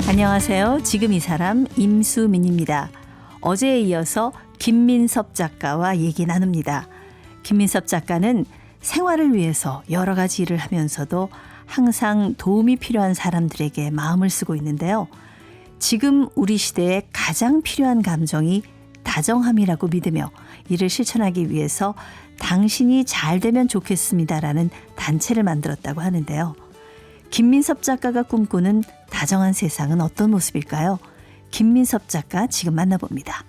안녕하세요. 지금 이 사람 임수민입니다. 어제에 이어서 김민섭 작가와 얘기 나눕니다. 김민섭 작가는 생활을 위해서 여러 가지 일을 하면서도 항상 도움이 필요한 사람들에게 마음을 쓰고 있는데요. 지금 우리 시대에 가장 필요한 감정이 다정함이라고 믿으며 이를 실천하기 위해서 당신이 잘 되면 좋겠습니다라는 단체를 만들었다고 하는데요. 김민섭 작가가 꿈꾸는 다정한 세상은 어떤 모습일까요? 김민섭 작가 지금 만나봅니다.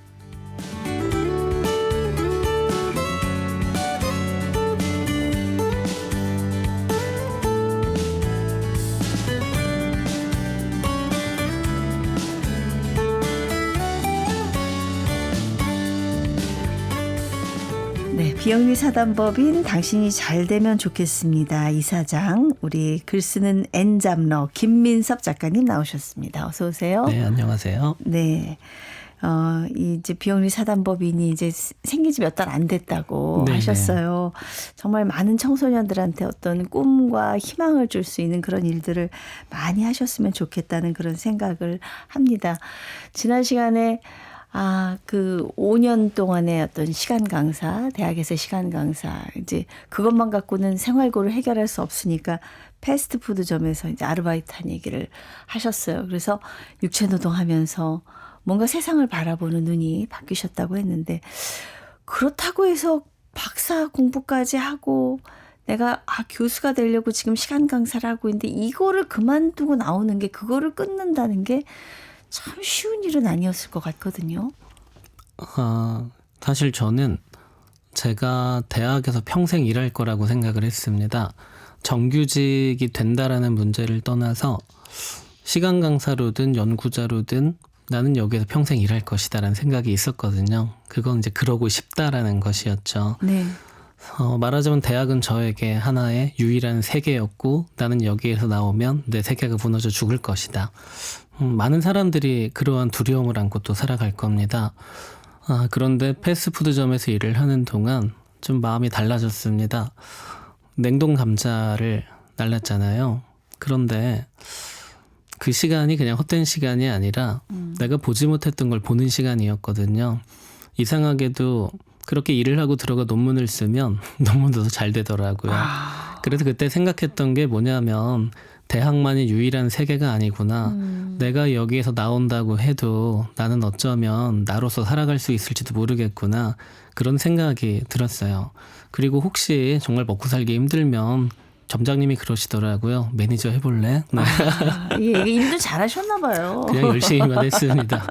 네, 비영리 사단법인 당신이 잘 되면 좋겠습니다. 이사장, 우리 글 쓰는 N잡러 김민섭 작가님 나오셨습니다. 어서 오세요. 네, 안녕하세요. 네, 이제 비영리 사단법인이 이제 생긴 지 몇 달 안 됐다고 네네. 하셨어요. 정말 많은 청소년들한테 어떤 꿈과 희망을 줄 수 있는 그런 일들을 많이 하셨으면 좋겠다는 그런 생각을 합니다. 지난 시간에 그 5년 동안의 어떤 시간 강사, 대학에서 시간 강사, 이제 그것만 갖고는 생활고를 해결할 수 없으니까 패스트푸드점에서 이제 아르바이트 한 얘기를 하셨어요. 그래서 육체노동 하면서 뭔가 세상을 바라보는 눈이 바뀌셨다고 했는데, 그렇다고 해서 박사 공부까지 하고 내가 교수가 되려고 지금 시간 강사를 하고 있는데 이거를 그만두고 나오는 게, 그거를 끊는다는 게 참 쉬운 일은 아니었을 것 같거든요. 사실 저는 제가 대학에서 평생 일할 거라고 생각을 했습니다. 정규직이 된다라는 문제를 떠나서 시간 강사로든 연구자로든 나는 여기에서 평생 일할 것이다라는 생각이 있었거든요. 그건 이제 그러고 싶다라는 것이었죠. 네. 말하자면 대학은 저에게 하나의 유일한 세계였고 나는 여기에서 나오면 내 세계가 무너져 죽을 것이다. 많은 사람들이 그러한 두려움을 안고 또 살아갈 겁니다. 그런데 패스트푸드점에서 일을 하는 동안 좀 마음이 달라졌습니다. 냉동 감자를 날랐잖아요. 그런데 그 시간이 그냥 헛된 시간이 아니라 내가 보지 못했던 걸 보는 시간이었거든요. 이상하게도 그렇게 일을 하고 들어가 논문을 쓰면 논문도 잘 되더라고요. 그래서 그때 생각했던 게 뭐냐면 대학만이 유일한 세계가 아니구나. 내가 여기에서 나온다고 해도 나는 어쩌면 나로서 살아갈 수 있을지도 모르겠구나. 그런 생각이 들었어요. 그리고 혹시 정말 먹고 살기 힘들면 점장님이 그러시더라고요. 매니저 해볼래? 예, 일도 잘하셨나 봐요. 그냥 열심히만 했습니다.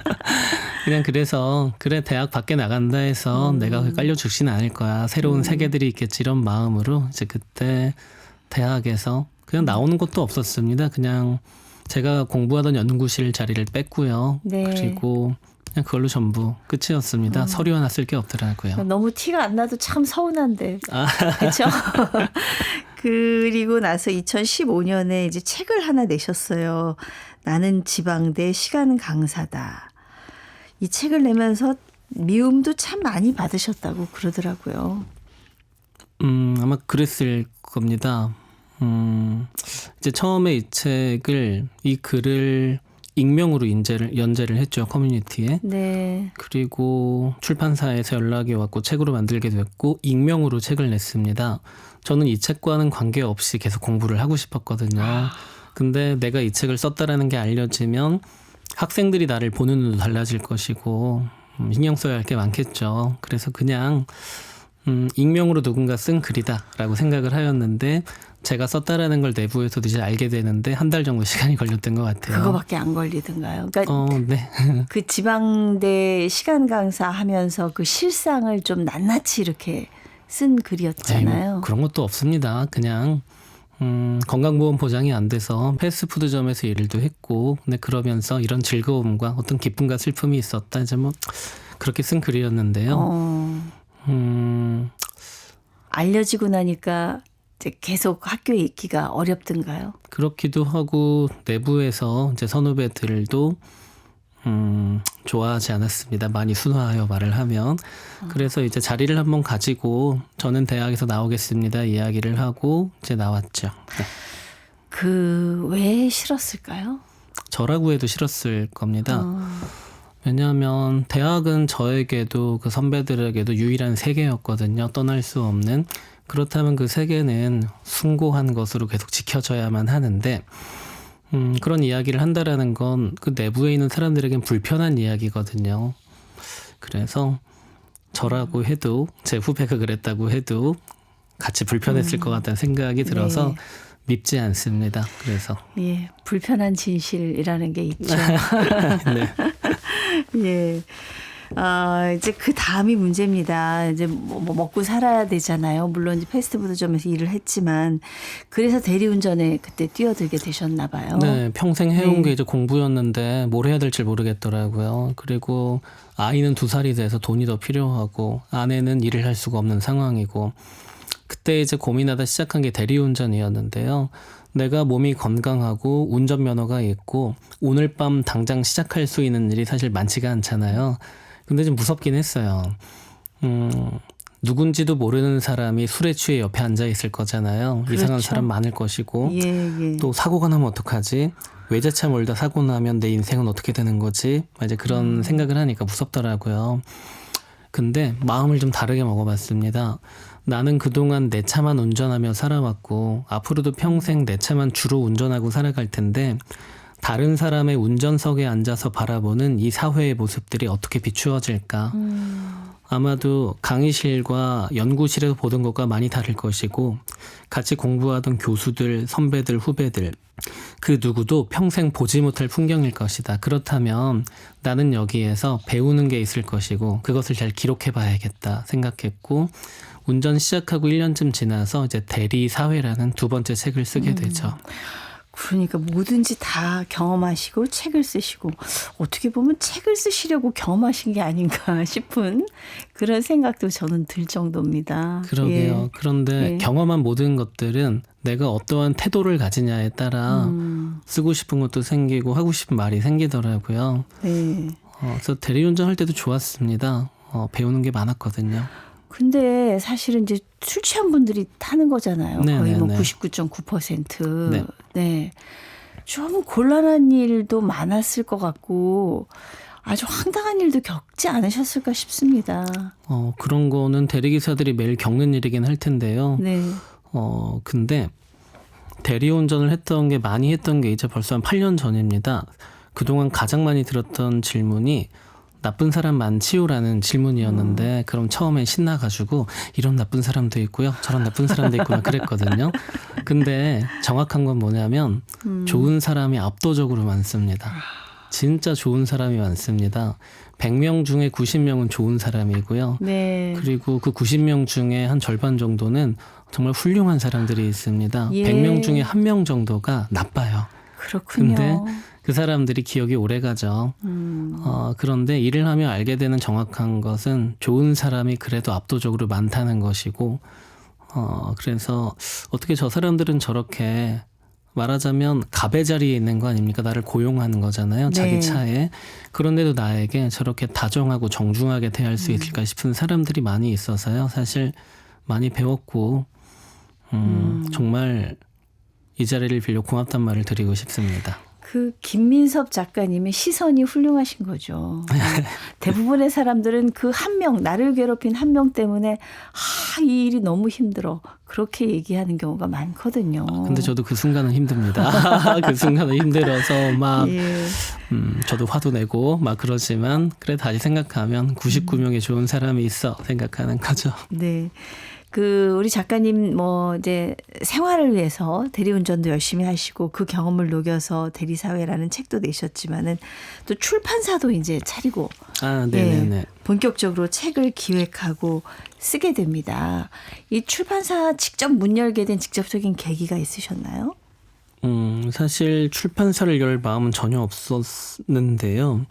그냥 그래서 그래 대학 밖에 나간다 해서 내가 깔려 죽지는 않을 거야. 새로운 세계들이 있겠지 이런 마음으로 이제 그때 대학에서 그냥 나오는 것도 없었습니다. 그냥 제가 공부하던 연구실 자리를 뺐고요. 네. 그리고 그냥 그걸로 전부 끝이었습니다. 서류 하나 쓸 게 없더라고요. 너무 티가 안 나도 참 서운한데. 그렇죠? 그리고 나서 2015년에 이제 책을 하나 내셨어요. 나는 지방대 시간 강사다. 이 책을 내면서 미움도 참 많이 받으셨다고 그러더라고요. 아마 그랬을 겁니다. 이제 처음에 이 글을 익명으로 연재를 했죠. 커뮤니티에. 네. 그리고 출판사에서 연락이 왔고 책으로 만들게 됐고 익명으로 책을 냈습니다. 저는 이 책과는 관계없이 계속 공부를 하고 싶었거든요. 근데 내가 이 책을 썼다라는 게 알려지면 학생들이 나를 보는 눈도 달라질 것이고 신경 써야 할 게 많겠죠. 그래서 그냥 익명으로 누군가 쓴 글이다라고 생각을 하였는데 제가 썼다라는 걸 내부에서도 이제 알게 되는데 한 달 정도 시간이 걸렸던 것 같아요. 그거밖에 안 걸리던가요? 그러니까 네. 그 지방대 시간 강사 하면서 그 실상을 좀 낱낱이 이렇게 쓴 글이었잖아요. 뭐 그런 것도 없습니다. 그냥 건강보험 보장이 안 돼서 패스트푸드점에서 일도 했고 근데 그러면서 이런 즐거움과 어떤 기쁨과 슬픔이 있었다. 이제 뭐 그렇게 쓴 글이었는데요. 알려지고 나니까 이제 계속 학교에 있기가 어렵던가요? 그렇기도 하고 내부에서 이제 선후배들도 좋아하지 않았습니다. 많이 순화하여 말을 하면. 그래서 이제 자리를 한번 가지고 저는 대학에서 나오겠습니다. 이야기를 하고 이제 나왔죠. 네. 왜 싫었을까요? 저라고 해도 싫었을 겁니다. 왜냐하면 대학은 저에게도 그 선배들에게도 유일한 세계였거든요. 떠날 수 없는. 그렇다면 그 세계는 숭고한 것으로 계속 지켜져야만 하는데 그런 이야기를 한다라는 건 그 내부에 있는 사람들에겐 불편한 이야기거든요. 그래서 저라고 해도 제 후배가 그랬다고 해도 같이 불편했을 것 같다는 생각이 들어서 네. 밉지 않습니다. 그래서 예, 불편한 진실이라는 게 있죠. 네. 예. 이제 그 다음이 문제입니다. 이제 뭐 먹고 살아야 되잖아요. 물론 이제 패스트푸드점에서 일을 했지만 그래서 대리운전에 그때 뛰어들게 되셨나 봐요. 네, 평생 해온 네. 게 이제 공부였는데 뭘 해야 될지 모르겠더라고요. 그리고 아이는 2살이 돼서 돈이 더 필요하고 아내는 일을 할 수가 없는 상황이고 그때 이제 고민하다 시작한 게 대리운전이었는데요. 내가 몸이 건강하고 운전면허가 있고 오늘 밤 당장 시작할 수 있는 일이 사실 많지가 않잖아요. 근데 좀 무섭긴 했어요. 누군지도 모르는 사람이 술에 취해 옆에 앉아 있을 거잖아요. 그렇죠. 이상한 사람 많을 것이고 예. 또 사고가 나면 어떡하지? 외제차 몰다 사고 나면 내 인생은 어떻게 되는 거지? 이제 그런 생각을 하니까 무섭더라고요. 근데 마음을 좀 다르게 먹어봤습니다. 나는 그동안 내 차만 운전하며 살아왔고 앞으로도 평생 내 차만 주로 운전하고 살아갈 텐데 다른 사람의 운전석에 앉아서 바라보는 이 사회의 모습들이 어떻게 비추어질까? 아마도 강의실과 연구실에서 보던 것과 많이 다를 것이고 같이 공부하던 교수들, 선배들, 후배들 그 누구도 평생 보지 못할 풍경일 것이다. 그렇다면 나는 여기에서 배우는 게 있을 것이고 그것을 잘 기록해 봐야겠다 생각했고 운전 시작하고 1년쯤 지나서 이제 대리사회라는 두 번째 책을 쓰게 되죠. 그러니까 뭐든지 다 경험하시고 책을 쓰시고 어떻게 보면 책을 쓰시려고 경험하신 게 아닌가 싶은 그런 생각도 저는 들 정도입니다. 그러게요. 예. 그런데 예. 경험한 모든 것들은 내가 어떠한 태도를 가지냐에 따라 쓰고 싶은 것도 생기고 하고 싶은 말이 생기더라고요. 네. 그래서 대리운전 할 때도 좋았습니다. 배우는 게 많았거든요. 근데 사실은 이제 술 취한 분들이 타는 거잖아요. 거의 뭐 네네네. 99.9%. 네. 네. 좀 곤란한 일도 많았을 것 같고 아주 황당한 일도 겪지 않으셨을까 싶습니다. 그런 거는 대리기사들이 매일 겪는 일이긴 할 텐데요. 네. 근데 대리운전을 많이 했던 게 이제 벌써 한 8년 전입니다. 그동안 가장 많이 들었던 질문이 나쁜 사람 많지요라는 질문이었는데 그럼 처음엔 신나가지고 이런 나쁜 사람도 있고요. 저런 나쁜 사람도 있구나 그랬거든요. 근데 정확한 건 뭐냐면 좋은 사람이 압도적으로 많습니다. 진짜 좋은 사람이 많습니다. 100명 중에 90명은 좋은 사람이고요. 네. 그리고 그 90명 중에 한 절반 정도는 정말 훌륭한 사람들이 있습니다. 예. 100명 중에 1명 정도가 나빠요. 그렇군요. 근데 그 사람들이 기억이 오래 가죠. 그런데 일을 하며 알게 되는 정확한 것은 좋은 사람이 그래도 압도적으로 많다는 것이고, 그래서 어떻게 저 사람들은 저렇게 말하자면 갑의 자리에 있는 거 아닙니까? 나를 고용하는 거잖아요. 네. 자기 차에. 그런데도 나에게 저렇게 다정하고 정중하게 대할 수 있을까 싶은 사람들이 많이 있어서요. 사실 많이 배웠고 정말 이 자리를 빌려 고맙단 말을 드리고 싶습니다. 그 김민섭 작가님의 시선이 훌륭하신 거죠. 대부분의 사람들은 그 한 명, 나를 괴롭힌 한 명 때문에 이 일이 너무 힘들어. 그렇게 얘기하는 경우가 많거든요. 근데 저도 그 순간은 힘듭니다. 그 순간은 힘들어서 막 예. 저도 화도 내고 막 그러지만 그래 다시 생각하면 99명의 좋은 사람이 있어 생각하는 거죠. 네. 우리 작가님 이제 생활을 위해서 대리운전도 열심히 하시고 그 경험을 녹여서 대리사회라는 책도 내셨지만은 또 출판사도 이제 차리고 네네네. 본격적으로 책을 기획하고 쓰게 됩니다. 이 출판사 직접 문 열게 된 직접적인 계기가 있으셨나요? 사실 출판사를 열 마음은 전혀 없었는데요.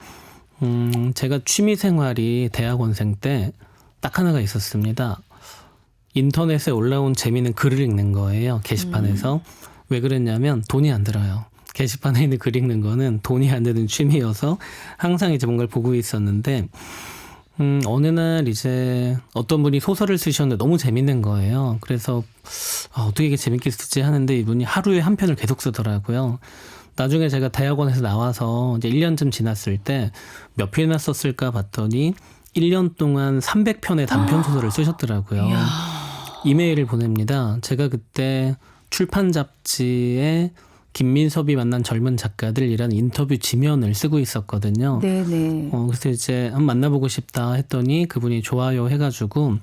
제가 취미 생활이 대학원생 때 딱 하나가 있었습니다. 인터넷에 올라온 재미있는 글을 읽는 거예요. 게시판에서. 왜 그랬냐면 돈이 안 들어요. 게시판에 있는 글 읽는 거는 돈이 안 드는 취미여서 항상 이제 뭔가를 보고 있었는데 어느 날 이제 어떤 분이 소설을 쓰셨는데 너무 재밌는 거예요. 그래서 어떻게 이게 재밌게 쓰지 하는데 이분이 하루에 한 편을 계속 쓰더라고요. 나중에 제가 대학원에서 나와서 이제 1년쯤 지났을 때 몇 편이나 썼을까 봤더니 1년 동안 300편의 단편 소설을 쓰셨더라고요. 이야. 이메일을 보냅니다. 제가 그때 출판 잡지에 김민섭이 만난 젊은 작가들이라는 인터뷰 지면을 쓰고 있었거든요. 네네. 그래서 이제 한번 만나보고 싶다 했더니 그분이 좋아요 해가지고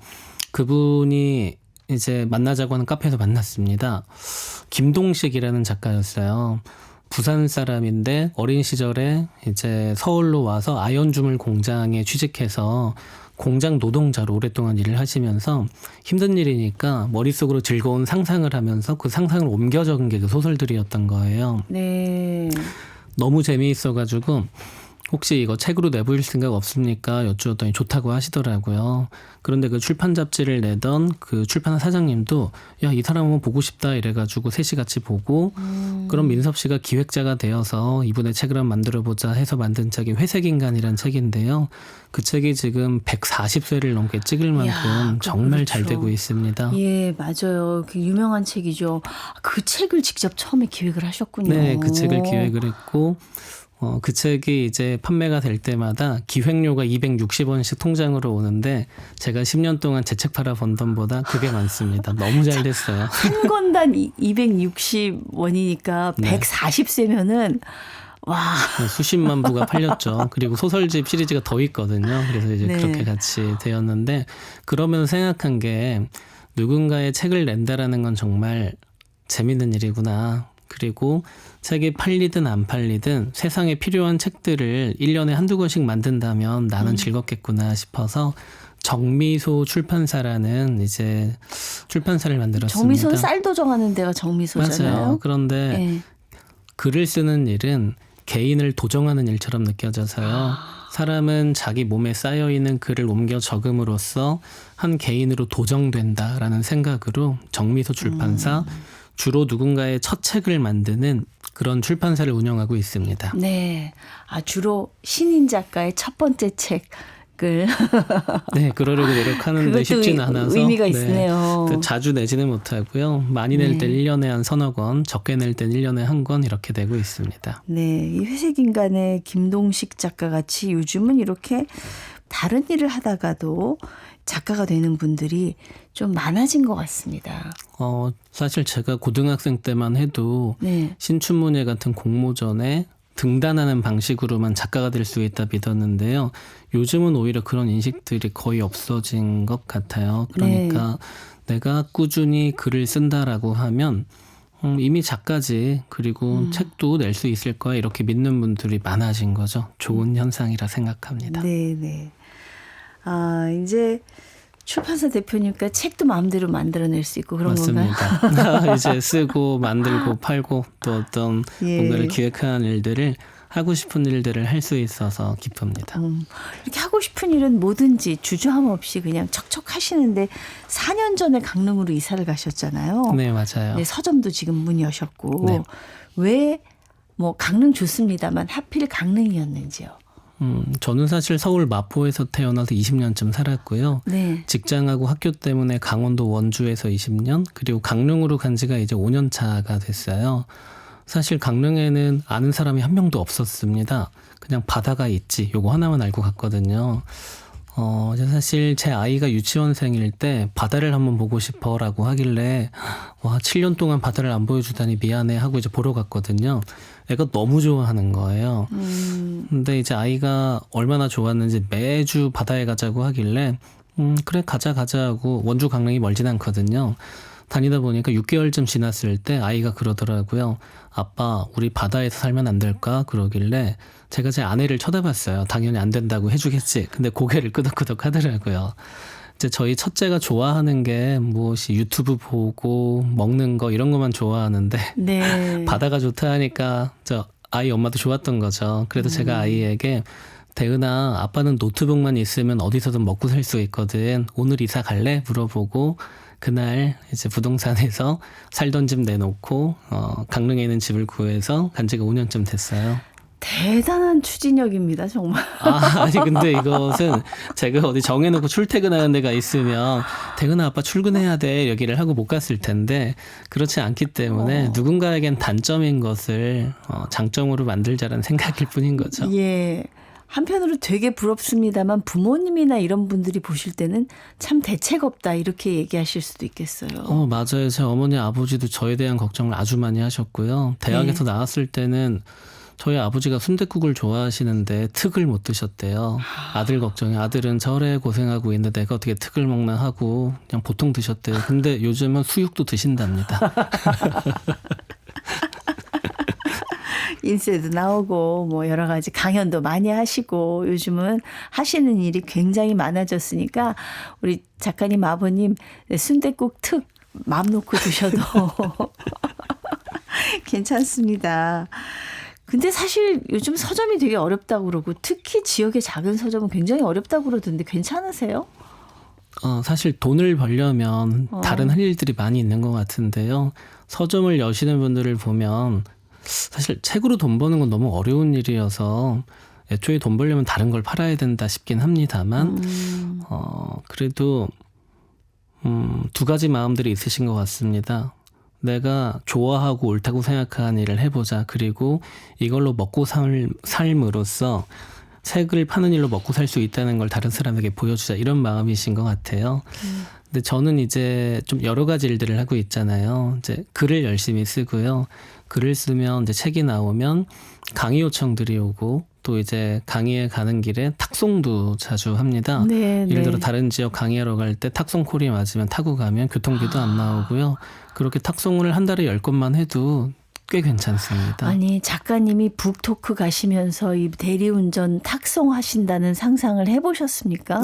그분이 이제 만나자고 하는 카페에서 만났습니다. 김동식이라는 작가였어요. 부산 사람인데 어린 시절에 이제 서울로 와서 아연주물 공장에 취직해서 공장 노동자로 오랫동안 일을 하시면서 힘든 일이니까 머릿속으로 즐거운 상상을 하면서 그 상상을 옮겨 적은 게 그 소설들이었던 거예요. 네. 너무 재미있어가지고 혹시 이거 책으로 내보일 생각 없습니까? 여쭈었더니 좋다고 하시더라고요. 그런데 그 출판 잡지를 내던 그 출판사 사장님도 야, 이 사람 한번 보고 싶다 이래가지고 셋이 같이 보고 그럼 민섭 씨가 기획자가 되어서 이분의 책을 한번 만들어보자 해서 만든 책이 회색인간이라는 책인데요. 그 책이 지금 140쇄를 넘게 찍을 만큼 이야, 정말 그렇죠. 잘 되고 있습니다. 예, 맞아요. 그 유명한 책이죠. 그 책을 직접 처음에 기획을 하셨군요. 네, 그 책을 기획을 했고 그 책이 이제 판매가 될 때마다 기획료가 260원씩 통장으로 오는데 제가 10년 동안 제 책 팔아 번 돈보다 그게 많습니다. 너무 잘 됐어요. 한 권당 260원이니까 네. 140세면은 와. 수십만 부가 팔렸죠. 그리고 소설집 시리즈가 더 있거든요. 그래서 이제 네. 그렇게 같이 되었는데 그러면서 생각한 게 누군가의 책을 낸다라는 건 정말 재밌는 일이구나. 그리고 책이 팔리든 안 팔리든 세상에 필요한 책들을 1년에 한두 권씩 만든다면 나는 즐겁겠구나 싶어서 정미소 출판사라는 이제 출판사를 만들었습니다. 정미소는 쌀도 정하는 데가 정미소잖아요. 맞아요. 그런데 네. 글을 쓰는 일은 개인을 도정하는 일처럼 느껴져서요. 사람은 자기 몸에 쌓여있는 글을 옮겨 적음으로써 한 개인으로 도정된다라는 생각으로 정미소 출판사 주로 누군가의 첫 책을 만드는 그런 출판사를 운영하고 있습니다. 네. 주로 신인 작가의 첫 번째 책을 네, 그러려고 노력하는데 쉽지는 않아서 의미가 있네요. 또 자주 내지는 못하고요. 많이 낼 때 1년에 한 서너 권, 적게 낼 땐 1년에 한 권 이렇게 되고 있습니다. 네, 이 회색인간의 김동식 작가 같이 요즘은 이렇게 다른 일을 하다가도 작가가 되는 분들이 좀 많아진 것 같습니다. 사실 제가 고등학생 때만 해도 네. 신춘문예 같은 공모전에 등단하는 방식으로만 작가가 될 수 있다 믿었는데요. 요즘은 오히려 그런 인식들이 거의 없어진 것 같아요. 그러니까 내가 꾸준히 글을 쓴다라고 하면 이미 작가지 그리고 책도 낼 수 있을 거야 이렇게 믿는 분들이 많아진 거죠. 좋은 현상이라 생각합니다. 네, 네. 이제 출판사 대표니까 책도 마음대로 만들어낼 수 있고 그런 건가요? 맞습니다. 이제 쓰고 만들고 팔고 또 어떤 예. 뭔가를 기획하는 일들을 하고 싶은 일들을 할 수 있어서 기쁩니다. 이렇게 하고 싶은 일은 뭐든지 주저함 없이 그냥 척척 하시는데 4년 전에 강릉으로 이사를 가셨잖아요. 네, 맞아요. 네, 서점도 지금 문 여셨고 네. 왜 뭐 강릉 좋습니다만 하필 강릉이었는지요? 저는 사실 서울 마포에서 태어나서 20년쯤 살았고요. 네. 직장하고 학교 때문에 강원도 원주에서 20년 그리고 강릉으로 간 지가 이제 5년 차가 됐어요. 사실 강릉에는 아는 사람이 한 명도 없었습니다. 그냥 바다가 있지 요거 하나만 알고 갔거든요. 사실 제 아이가 유치원생일 때 바다를 한번 보고 싶어라고 하길래 와 7년 동안 바다를 안 보여주다니 미안해 하고 이제 보러 갔거든요. 애가 너무 좋아하는 거예요. 근데 이제 아이가 얼마나 좋았는지 매주 바다에 가자고 하길래 그래 가자 하고 원주 강릉이 멀진 않거든요. 다니다 보니까 6개월쯤 지났을 때 아이가 그러더라고요. 아빠 우리 바다에서 살면 안 될까? 그러길래 제가 제 아내를 쳐다봤어요. 당연히 안 된다고 해주겠지. 근데 고개를 끄덕끄덕 하더라고요. 이제 저희 첫째가 좋아하는 게 무엇이 유튜브 보고 먹는 거 이런 것만 좋아하는데 네. 바다가 좋다 하니까 저 아이 엄마도 좋았던 거죠. 그래서 제가 아이에게 대은아 아빠는 노트북만 있으면 어디서든 먹고 살 수 있거든. 오늘 이사 갈래? 물어보고 그날 이제 부동산에서 살던 집 내놓고 강릉에 있는 집을 구해서 간 지가 5년쯤 됐어요. 대단한 추진력입니다, 정말. 아니 근데 이것은 제가 어디 정해놓고 출퇴근하는 데가 있으면 퇴근아 아빠 출근해야 돼 얘기를 하고 못 갔을 텐데 그렇지 않기 때문에 누군가에겐 단점인 것을 장점으로 만들자라는 생각일 뿐인 거죠. 예. 한편으로 되게 부럽습니다만 부모님이나 이런 분들이 보실 때는 참 대책 없다 이렇게 얘기하실 수도 있겠어요. 맞아요. 제 어머니 아버지도 저에 대한 걱정을 아주 많이 하셨고요. 대학에서 나왔을 때는 저희 아버지가 순댓국을 좋아하시는데 특을 못 드셨대요. 아들 걱정에 아들은 저래 고생하고 있는데 내가 어떻게 특을 먹나 하고 그냥 보통 드셨대요. 근데 요즘은 수육도 드신답니다. 인쇄도 나오고 뭐 여러 가지 강연도 많이 하시고 요즘은 하시는 일이 굉장히 많아졌으니까 우리 작가님 아버님 순댓국 특 마음 놓고 드셔도 괜찮습니다. 근데 사실 요즘 서점이 되게 어렵다고 그러고 특히 지역의 작은 서점은 굉장히 어렵다고 그러던데 괜찮으세요? 사실 돈을 벌려면 다른 할 일들이 많이 있는 것 같은데요. 서점을 여시는 분들을 보면 사실 책으로 돈 버는 건 너무 어려운 일이어서 애초에 돈 벌려면 다른 걸 팔아야 된다 싶긴 합니다만 그래도 두 가지 마음들이 있으신 것 같습니다. 내가 좋아하고 옳다고 생각하는 일을 해보자. 그리고 이걸로 먹고 삶으로써 책을 파는 일로 먹고 살 수 있다는 걸 다른 사람에게 보여주자. 이런 마음이신 것 같아요. 근데 저는 이제 좀 여러 가지 일들을 하고 있잖아요. 이제 글을 열심히 쓰고요. 글을 쓰면 이제 책이 나오면 강의 요청들이 오고 또 이제 강의에 가는 길에 탁송도 자주 합니다. 네, 예를 들어 네. 다른 지역 강의하러 갈 때 탁송콜이 맞으면 타고 가면 교통비도 안 나오고요. 그렇게 탁송을 한 달에 10건만 해도 꽤 괜찮습니다. 아니 작가님이 북토크 가시면서 이 대리운전 탁송하신다는 상상을 해보셨습니까?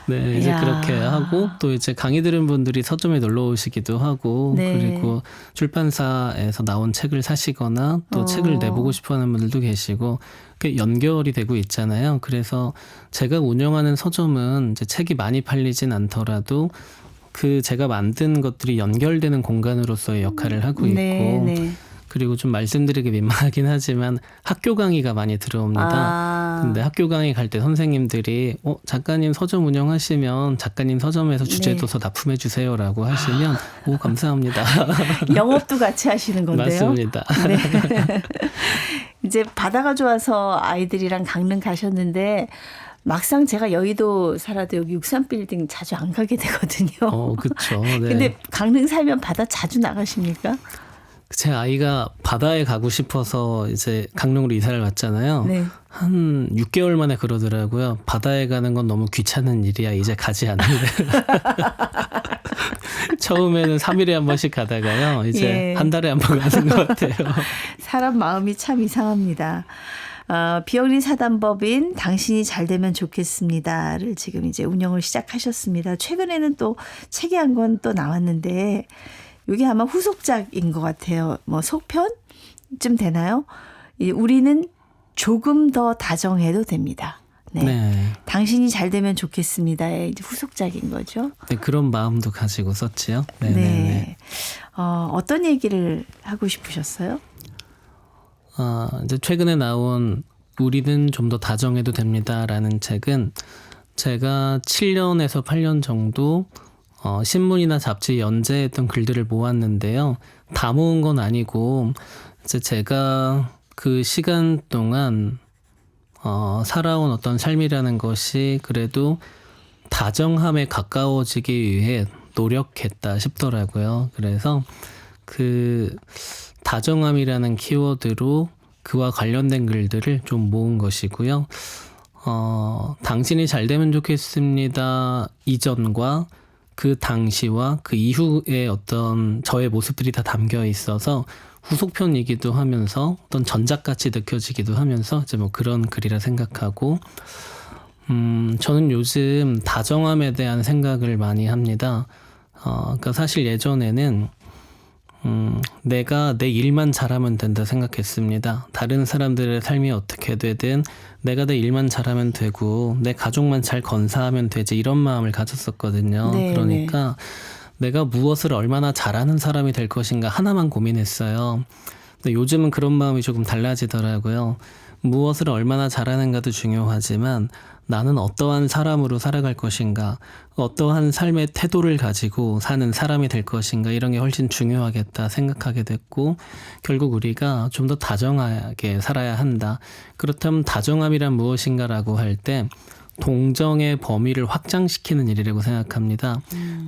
네, 이제 이야. 그렇게 하고 또 이제 강의 들은 분들이 서점에 놀러 오시기도 하고 네. 그리고 출판사에서 나온 책을 사시거나 또 책을 내보고 싶어하는 분들도 계시고 꽤 연결이 되고 있잖아요. 그래서 제가 운영하는 서점은 이제 책이 많이 팔리진 않더라도 그 제가 만든 것들이 연결되는 공간으로서의 역할을 하고 있고 네. 그리고 좀 말씀드리기 민망하긴 하지만 학교 강의가 많이 들어옵니다. 근데 학교 강의 갈 때 선생님들이 작가님 서점 운영하시면 작가님 서점에서 주제도서 납품해 주세요라고 하시면 오 감사합니다. 영업도 같이 하시는 건데요. 맞습니다. 네. 이제 바다가 좋아서 아이들이랑 강릉 가셨는데 막상 제가 여의도 살아도 여기 63빌딩 자주 안 가게 되거든요. 그렇죠. 네. 근데 강릉 살면 바다 자주 나가십니까? 제 아이가 바다에 가고 싶어서 이제 강릉으로 이사를 왔잖아요. 네. 한 6개월 만에 그러더라고요. 바다에 가는 건 너무 귀찮은 일이야. 이제 가지 않을래. 처음에는 3일에 한 번씩 가다가요. 이제 예. 한 달에 한 번 가는 것 같아요. 사람 마음이 참 이상합니다. 비영리 사단법인 당신이 잘 되면 좋겠습니다를 지금 이제 운영을 시작하셨습니다. 최근에는 또 책이 한 권 또 나왔는데 이게 아마 후속작인 것 같아요. 뭐 속편쯤 되나요? 우리는 조금 더 다정해도 됩니다. 네. 네. 당신이 잘 되면 좋겠습니다의 이제 후속작인 거죠. 네, 그런 마음도 가지고 썼지요. 네. 네. 어떤 얘기를 하고 싶으셨어요? 이제 최근에 나온 우리는 좀 더 다정해도 됩니다라는 책은 제가 7년에서 8년 정도 신문이나 잡지 연재했던 글들을 모았는데요. 다 모은 건 아니고 이제 제가 그 시간 동안 살아온 어떤 삶이라는 것이 그래도 다정함에 가까워지기 위해 노력했다 싶더라고요. 그래서 그 다정함이라는 키워드로 그와 관련된 글들을 좀 모은 것이고요. 당신이 잘 되면 좋겠습니다. 이전과 그 당시와 그 이후의 어떤 저의 모습들이 다 담겨 있어서 후속편이기도 하면서 어떤 전작같이 느껴지기도 하면서 이제 뭐 그런 글이라 생각하고 저는 요즘 다정함에 대한 생각을 많이 합니다. 그러니까 사실 예전에는 내가 내 일만 잘하면 된다 생각했습니다. 다른 사람들의 삶이 어떻게 되든 내가 내 일만 잘하면 되고 내 가족만 잘 건사하면 되지 이런 마음을 가졌었거든요. 네, 그러니까 내가 무엇을 얼마나 잘하는 사람이 될 것인가 하나만 고민했어요. 근데 요즘은 그런 마음이 조금 달라지더라고요. 무엇을 얼마나 잘하는가도 중요하지만 나는 어떠한 사람으로 살아갈 것인가, 어떠한 삶의 태도를 가지고 사는 사람이 될 것인가, 이런 게 훨씬 중요하겠다 생각하게 됐고, 결국 우리가 좀 더 다정하게 살아야 한다. 그렇다면 다정함이란 무엇인가라고 할 때 동정의 범위를 확장시키는 일이라고 생각합니다.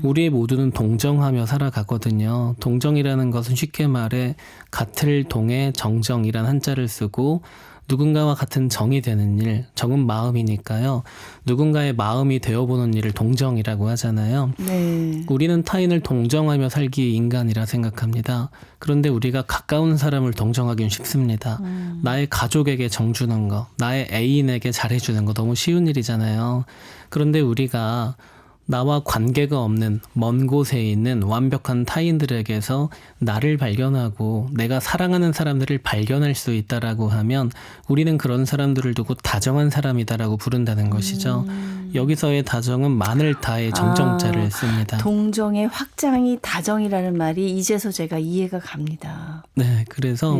우리 모두는 동정하며 살아가거든요. 동정이라는 것은 쉽게 말해 같을 동에 정정이란 한자를 쓰고 누군가와 같은 정이 되는 일, 정은 마음이니까요. 누군가의 마음이 되어보는 일을 동정이라고 하잖아요. 네. 우리는 타인을 동정하며 살기에 인간이라 생각합니다. 그런데 우리가 가까운 사람을 동정하기는 쉽습니다. 나의 가족에게 정주는 거, 나의 애인에게 잘해주는 거 너무 쉬운 일이잖아요. 그런데 우리가 나와 관계가 없는 먼 곳에 있는 완벽한 타인들에게서 나를 발견하고 내가 사랑하는 사람들을 발견할 수 있다라고 하면 우리는 그런 사람들을 두고 다정한 사람이다라고 부른다는 것이죠. 여기서의 다정은 마늘 다의 정정자를 씁니다. 동정의 확장이 다정이라는 말이 이제서 제가 이해가 갑니다. 네, 그래서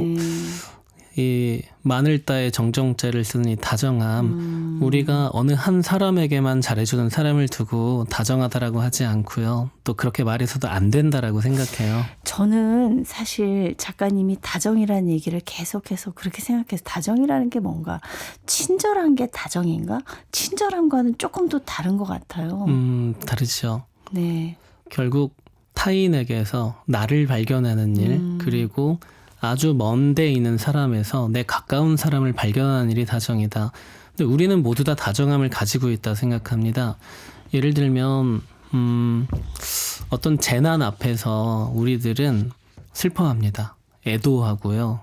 이 마늘따의 정정자를 쓰는 이 다정함, 우리가 어느 한 사람에게만 잘해주는 사람을 두고 다정하다라고 하지 않고요. 또 그렇게 말해서도 안 된다라고 생각해요. 저는 사실 작가님이 다정이라는 얘기를 계속해서 그렇게 생각해서 다정이라는 게 뭔가 친절한 게 다정인가? 친절함과는 조금 더 다른 것 같아요. 다르죠. 네. 결국 타인에게서 나를 발견하는 일, 그리고 아주 먼 데 있는 사람에서 내 가까운 사람을 발견하는 일이 다정이다. 근데 우리는 모두 다 다정함을 가지고 있다 생각합니다. 예를 들면 어떤 재난 앞에서 우리들은 슬퍼합니다. 애도하고요.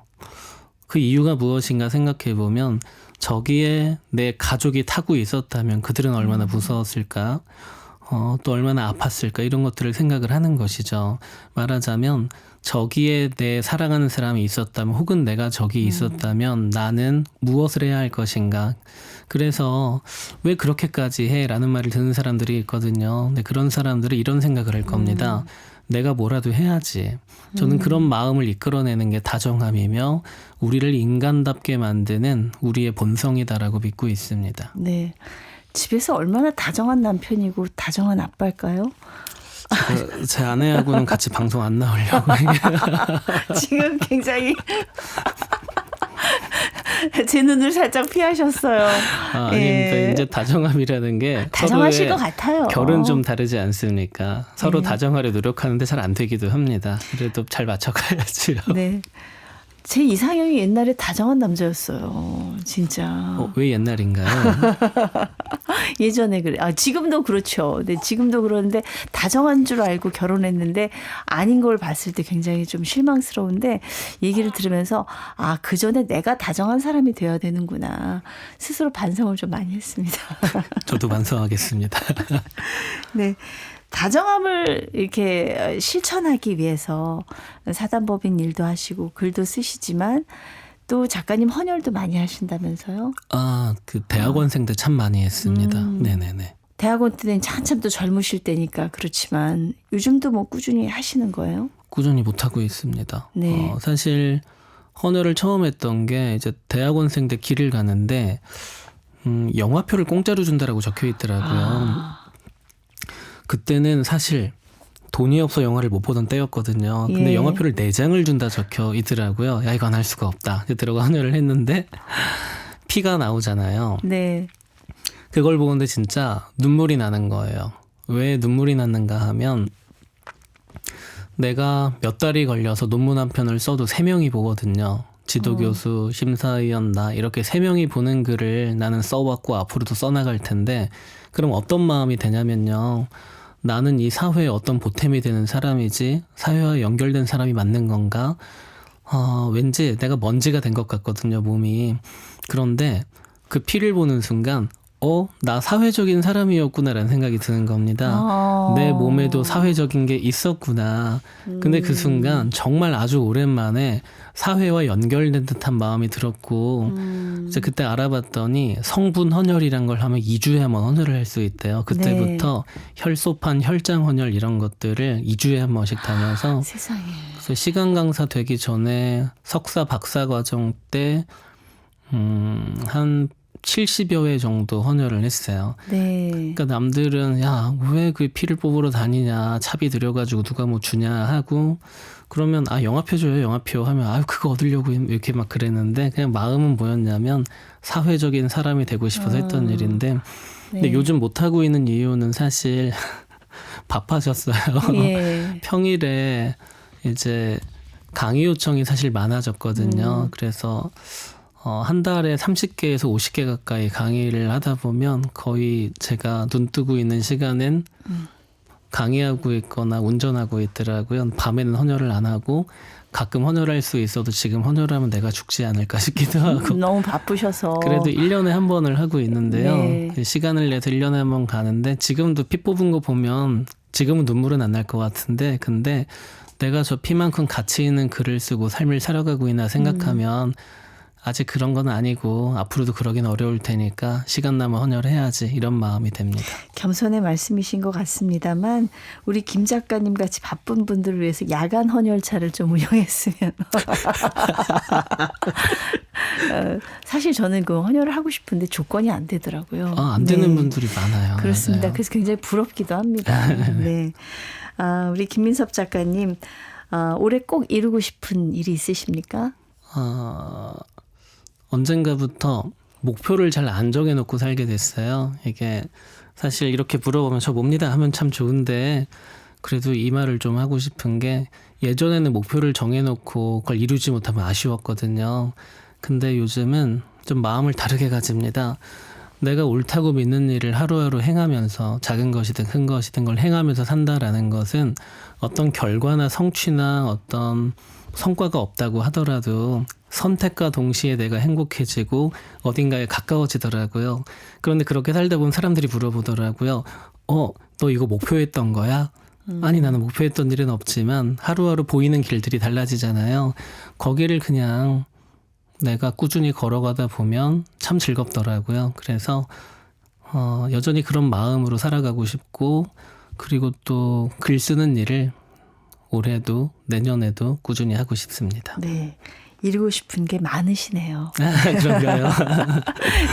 그 이유가 무엇인가 생각해 보면 저기에 내 가족이 타고 있었다면 그들은 얼마나 무서웠을까? 또 얼마나 아팠을까? 이런 것들을 생각을 하는 것이죠. 말하자면 저기에 내 사랑하는 사람이 있었다면 혹은 내가 저기 있었다면 나는 무엇을 해야 할 것인가. 그래서 왜 그렇게까지 해? 라는 말을 듣는 사람들이 있거든요. 근데 그런 사람들은 이런 생각을 할 겁니다. 내가 뭐라도 해야지. 저는 그런 마음을 이끌어내는 게 다정함이며 우리를 인간답게 만드는 우리의 본성이다라고 믿고 있습니다. 네. 집에서 얼마나 다정한 남편이고 다정한 아빠일까요? 제 아내하고는 같이 방송 안 나오려고. 지금 굉장히 제 눈을 살짝 피하셨어요. 아닙니다. 이제 다정함이라는 게 다정하실 것 같아요. 결은 좀 다르지 않습니까? 서로 다정하려 노력하는데 잘 안 되기도 합니다. 그래도 잘 맞춰가야지요. 네. 제 이상형이 옛날에 다정한 남자였어요. 진짜. 왜 옛날인가요? 예전에 그래. 지금도 그렇죠. 네, 지금도 그러는데 다정한 줄 알고 결혼했는데 아닌 걸 봤을 때 굉장히 좀 실망스러운데 얘기를 들으면서 그 전에 내가 다정한 사람이 되어야 되는구나. 스스로 반성을 좀 많이 했습니다. 저도 반성하겠습니다. 네. 다정함을 이렇게 실천하기 위해서 사단법인 일도 하시고 글도 쓰시지만 또 작가님 헌혈도 많이 하신다면서요? 그 대학원생 때 참 많이 했습니다. 네네네. 대학원 때는 한참 또 젊으실 때니까 그렇지만 요즘도 뭐 꾸준히 하시는 거예요? 꾸준히 못하고 있습니다. 네. 사실 헌혈을 처음 했던 게 이제 대학원생 때 길을 가는데 영화표를 공짜로 준다라고 적혀 있더라고요. 그때는 사실 돈이 없어 영화를 못 보던 때였거든요. 근데 예. 영화표를 4장을 준다 적혀 있더라고요. 야, 이건 할 수가 없다. 들어가 헌혈을 했는데 피가 나오잖아요. 네. 그걸 보는데 진짜 눈물이 나는 거예요. 왜 눈물이 났는가 하면 내가 몇 달이 걸려서 논문 한 편을 써도 3명이 보거든요. 지도교수, 심사위원, 나 이렇게 3명이 보는 글을 나는 써왔고 앞으로도 써나갈 텐데 그럼 어떤 마음이 되냐면요. 나는 이 사회에 어떤 보탬이 되는 사람이지 사회와 연결된 사람이 맞는 건가? 왠지 내가 먼지가 된 것 같거든요, 몸이. 그런데 그 피를 보는 순간 나 사회적인 사람이었구나라는 생각이 드는 겁니다. 내 몸에도 사회적인 게 있었구나. 근데 그 순간 정말 아주 오랜만에 사회와 연결된 듯한 마음이 들었고 이제 그때 알아봤더니 성분 헌혈이란 걸 하면 2주에 한 번 헌혈을 할 수 있대요. 그때부터 혈소판, 혈장 헌혈 이런 것들을 2주에 한 번씩 다녀서 세상에. 그래서 시간 강사 되기 전에 석사 박사 과정 때 한 70여 회 정도 헌혈을 했어요. 네. 그러니까 남들은 야, 왜 그 피를 뽑으러 다니냐, 차비 들여가지고 누가 뭐 주냐 하고 그러면 영화표 줘요, 영화표 하면 그거 얻으려고 이렇게 막 그랬는데 그냥 마음은 뭐였냐면 사회적인 사람이 되고 싶어서 했던 일인데 근데 네. 요즘 못 하고 있는 이유는 사실 바빠졌어요. 예. 평일에 이제 강의 요청이 사실 많아졌거든요. 그래서 한 달에 30개에서 50개 가까이 강의를 하다 보면 거의 제가 눈 뜨고 있는 시간엔 강의하고 있거나 운전하고 있더라고요. 밤에는 헌혈을 안 하고 가끔 헌혈할 수 있어도 지금 헌혈하면 내가 죽지 않을까 싶기도 하고 너무 바쁘셔서. 그래도 1년에 한 번을 하고 있는데요. 네. 시간을 내서 1년에 한 번 가는데 지금도 피 뽑은 거 보면 지금은 눈물은 안 날 것 같은데 근데 내가 저 피만큼 가치 있는 글을 쓰고 삶을 살아가고 있나 생각하면 아직 그런 건 아니고 앞으로도 그러긴 어려울 테니까 시간 나면 헌혈해야지 이런 마음이 됩니다. 겸손의 말씀이신 것 같습니다만 우리 김 작가님 같이 바쁜 분들을 위해서 야간 헌혈차를 좀 운영했으면 사실 저는 그 헌혈을 하고 싶은데 조건이 안 되더라고요. 안 되는 분들이 많아요. 그렇습니다. 맞아요. 그래서 굉장히 부럽기도 합니다. 네. 우리 김민섭 작가님 올해 꼭 이루고 싶은 일이 있으십니까? 언젠가부터 목표를 잘 안 정해놓고 살게 됐어요. 이게 사실 이렇게 물어보면 저 뭡니다 하면 참 좋은데 그래도 이 말을 좀 하고 싶은 게 예전에는 목표를 정해놓고 그걸 이루지 못하면 아쉬웠거든요. 근데 요즘은 좀 마음을 다르게 가집니다. 내가 옳다고 믿는 일을 하루하루 행하면서 작은 것이든 큰 것이든 걸 행하면서 산다라는 것은 어떤 결과나 성취나 어떤 성과가 없다고 하더라도 선택과 동시에 내가 행복해지고 어딘가에 가까워지더라고요. 그런데 그렇게 살다 보면 사람들이 물어보더라고요. 너 이거 목표했던 거야? 아니 나는 목표했던 일은 없지만 하루하루 보이는 길들이 달라지잖아요. 거기를 그냥 내가 꾸준히 걸어가다 보면 참 즐겁더라고요. 그래서 여전히 그런 마음으로 살아가고 싶고 그리고 또 글 쓰는 일을 올해도 내년에도 꾸준히 하고 싶습니다. 네. 이루고 싶은 게 많으시네요. 그런가요?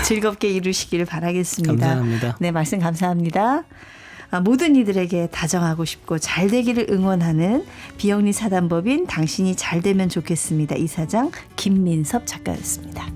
즐겁게 이루시기를 바라겠습니다. 감사합니다. 네, 말씀 감사합니다. 모든 이들에게 다정하고 싶고 잘 되기를 응원하는 비영리 사단법인 당신이 잘 되면 좋겠습니다. 이사장 김민섭 작가였습니다.